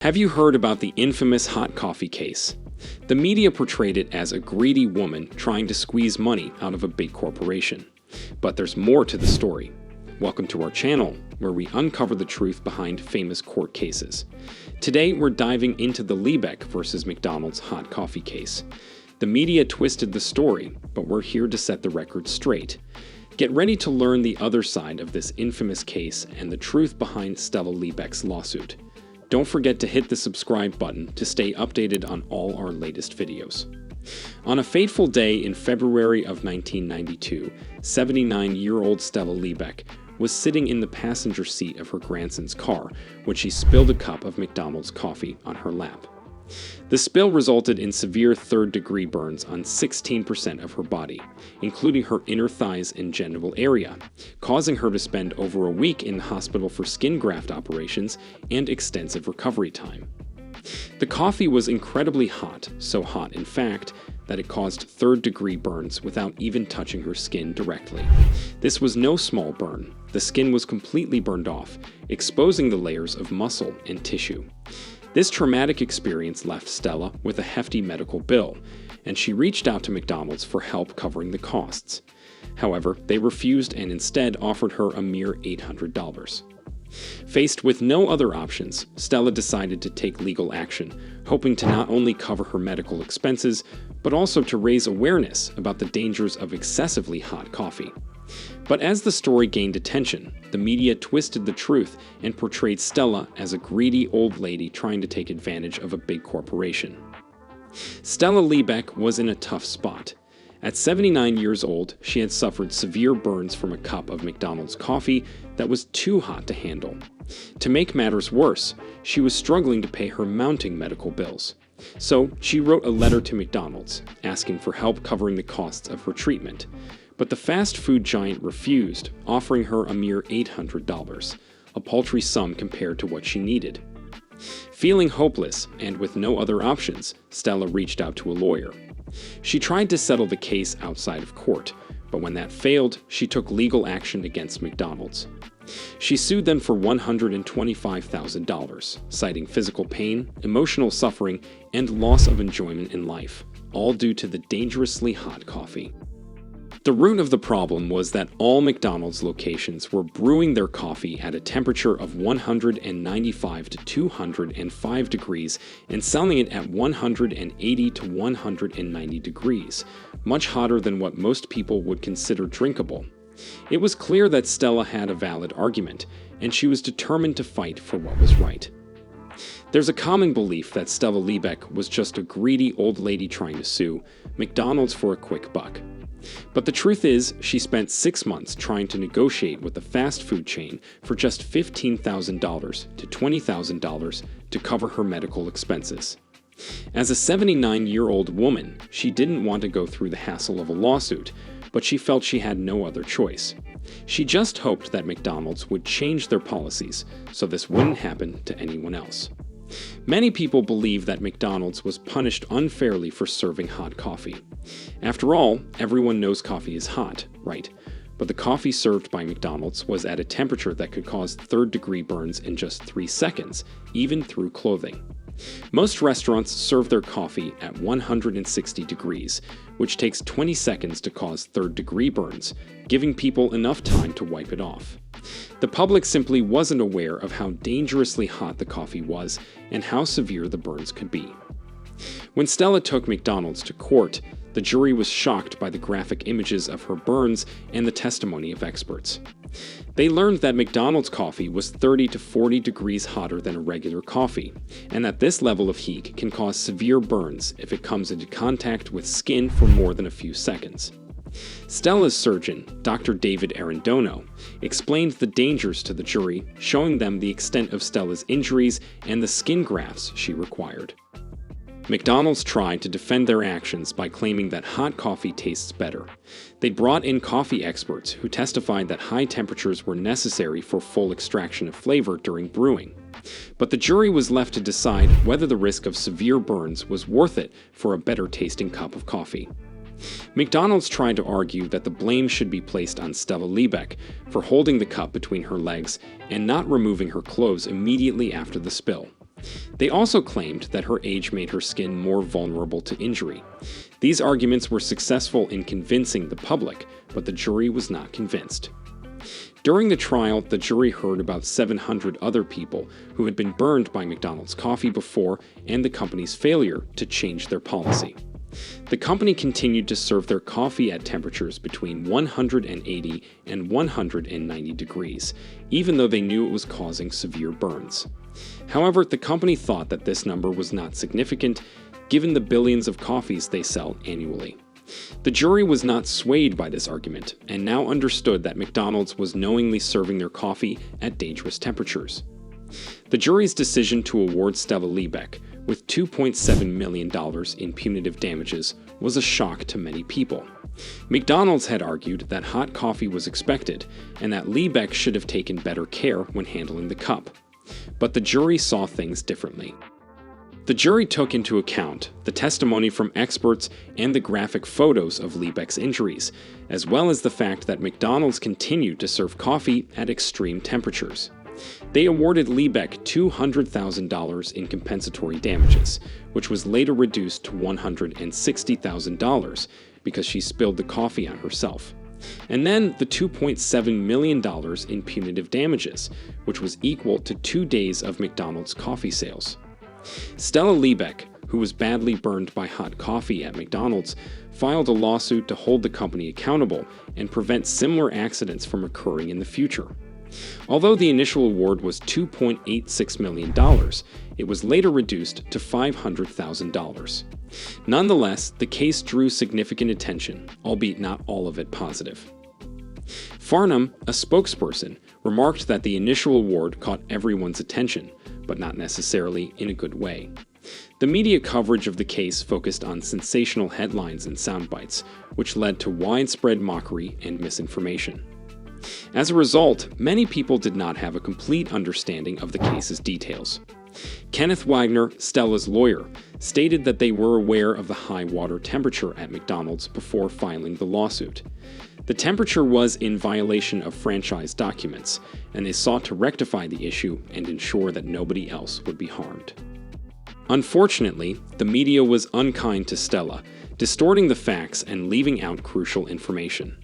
Have you heard about the infamous hot coffee case? The media portrayed it as a greedy woman trying to squeeze money out of a big corporation. But there's more to the story. Welcome to our channel, where we uncover the truth behind famous court cases. Today, we're diving into the Liebeck versus McDonald's hot coffee case. The media twisted the story, but we're here to set the record straight. Get ready to learn the other side of this infamous case and the truth behind Stella Liebeck's lawsuit. Don't forget to hit the subscribe button to stay updated on all our latest videos. On a fateful day in February of 1992, 79-year-old Stella Liebeck was sitting in the passenger seat of her grandson's car when she spilled a cup of McDonald's coffee on her lap. The spill resulted in severe third-degree burns on 16% of her body, including her inner thighs and genital area, causing her to spend over a week in the hospital for skin graft operations and extensive recovery time. The coffee was incredibly hot, so hot in fact that it caused third-degree burns without even touching her skin directly. This was no small burn. The skin was completely burned off, exposing the layers of muscle and tissue. This traumatic experience left Stella with a hefty medical bill, and she reached out to McDonald's for help covering the costs. However, they refused and instead offered her a mere $800. Faced with no other options, Stella decided to take legal action, hoping to not only cover her medical expenses, but also to raise awareness about the dangers of excessively hot coffee. But as the story gained attention, the media twisted the truth and portrayed Stella as a greedy old lady trying to take advantage of a big corporation. Stella Liebeck was in a tough spot. At 79 years old, she had suffered severe burns from a cup of McDonald's coffee that was too hot to handle. To make matters worse, she was struggling to pay her mounting medical bills. So she wrote a letter to McDonald's, asking for help covering the costs of her treatment. But the fast food giant refused, offering her a mere $800, a paltry sum compared to what she needed. Feeling hopeless and with no other options, Stella reached out to a lawyer. She tried to settle the case outside of court, but when that failed, she took legal action against McDonald's. She sued them for $125,000, citing physical pain, emotional suffering, and loss of enjoyment in life, all due to the dangerously hot coffee. The root of the problem was that all McDonald's locations were brewing their coffee at a temperature of 195 to 205 degrees and selling it at 180 to 190 degrees, much hotter than what most people would consider drinkable. It was clear that Stella had a valid argument, and she was determined to fight for what was right. There's a common belief that Stella Liebeck was just a greedy old lady trying to sue McDonald's for a quick buck. But the truth is, she spent 6 months trying to negotiate with the fast food chain for just $15,000 to $20,000 to cover her medical expenses. As a 79-year-old woman, she didn't want to go through the hassle of a lawsuit, but she felt she had no other choice. She just hoped that McDonald's would change their policies so this wouldn't happen to anyone else. Many people believe that McDonald's was punished unfairly for serving hot coffee. After all, everyone knows coffee is hot, right? But the coffee served by McDonald's was at a temperature that could cause third-degree burns in just 3 seconds, even through clothing. Most restaurants serve their coffee at 160 degrees, which takes 20 seconds to cause third-degree burns, giving people enough time to wipe it off. The public simply wasn't aware of how dangerously hot the coffee was and how severe the burns could be. When Stella took McDonald's to court, the jury was shocked by the graphic images of her burns and the testimony of experts. They learned that McDonald's coffee was 30 to 40 degrees hotter than a regular coffee, and that this level of heat can cause severe burns if it comes into contact with skin for more than a few seconds. Stella's surgeon, Dr. David Arredondo, explained the dangers to the jury, showing them the extent of Stella's injuries and the skin grafts she required. McDonald's tried to defend their actions by claiming that hot coffee tastes better. They brought in coffee experts who testified that high temperatures were necessary for full extraction of flavor during brewing. But the jury was left to decide whether the risk of severe burns was worth it for a better-tasting cup of coffee. McDonald's tried to argue that the blame should be placed on Stella Liebeck for holding the cup between her legs and not removing her clothes immediately after the spill. They also claimed that her age made her skin more vulnerable to injury. These arguments were successful in convincing the public, but the jury was not convinced. During the trial, the jury heard about 700 other people who had been burned by McDonald's coffee before and the company's failure to change their policy. The company continued to serve their coffee at temperatures between 180 and 190 degrees, even though they knew it was causing severe burns. However, the company thought that this number was not significant, given the billions of coffees they sell annually. The jury was not swayed by this argument, and now understood that McDonald's was knowingly serving their coffee at dangerous temperatures. The jury's decision to award Stella Liebeck with $2.7 million in punitive damages was a shock to many people. McDonald's had argued that hot coffee was expected, and that Liebeck should have taken better care when handling the cup. But the jury saw things differently. The jury took into account the testimony from experts and the graphic photos of Liebeck's injuries, as well as the fact that McDonald's continued to serve coffee at extreme temperatures. They awarded Liebeck $200,000 in compensatory damages, which was later reduced to $160,000 because she spilled the coffee on herself. And then the $2.7 million in punitive damages, which was equal to 2 days of McDonald's coffee sales. Stella Liebeck, who was badly burned by hot coffee at McDonald's, filed a lawsuit to hold the company accountable and prevent similar accidents from occurring in the future. Although the initial award was $2.86 million, it was later reduced to $500,000. Nonetheless, the case drew significant attention, albeit not all of it positive. Farnham, a spokesperson, remarked that the initial award caught everyone's attention, but not necessarily in a good way. The media coverage of the case focused on sensational headlines and soundbites, which led to widespread mockery and misinformation. As a result, many people did not have a complete understanding of the case's details. Kenneth Wagner, Stella's lawyer, stated that they were aware of the high water temperature at McDonald's before filing the lawsuit. The temperature was in violation of franchise documents, and they sought to rectify the issue and ensure that nobody else would be harmed. Unfortunately, the media was unkind to Stella, distorting the facts and leaving out crucial information.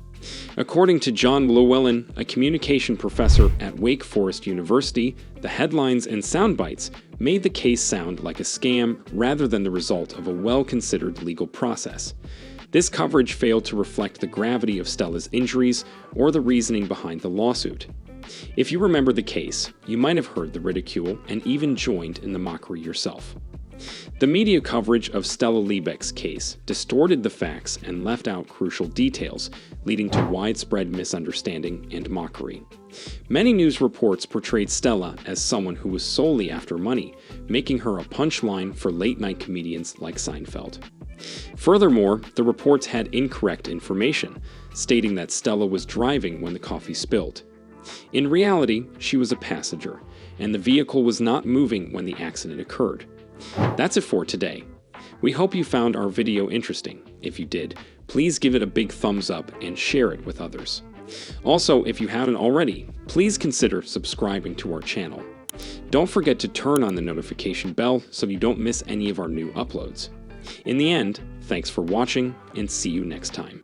According to John Llewellyn, a communication professor at Wake Forest University, the headlines and soundbites made the case sound like a scam rather than the result of a well-considered legal process. This coverage failed to reflect the gravity of Stella's injuries or the reasoning behind the lawsuit. If you remember the case, you might have heard the ridicule and even joined in the mockery yourself. The media coverage of Stella Liebeck's case distorted the facts and left out crucial details, leading to widespread misunderstanding and mockery. Many news reports portrayed Stella as someone who was solely after money, making her a punchline for late-night comedians like Seinfeld. Furthermore, the reports had incorrect information, stating that Stella was driving when the coffee spilled. In reality, she was a passenger, and the vehicle was not moving when the accident occurred. That's it for today. We hope you found our video interesting. If you did, please give it a big thumbs up and share it with others. Also, if you haven't already, please consider subscribing to our channel. Don't forget to turn on the notification bell so you don't miss any of our new uploads. In the end, thanks for watching and see you next time.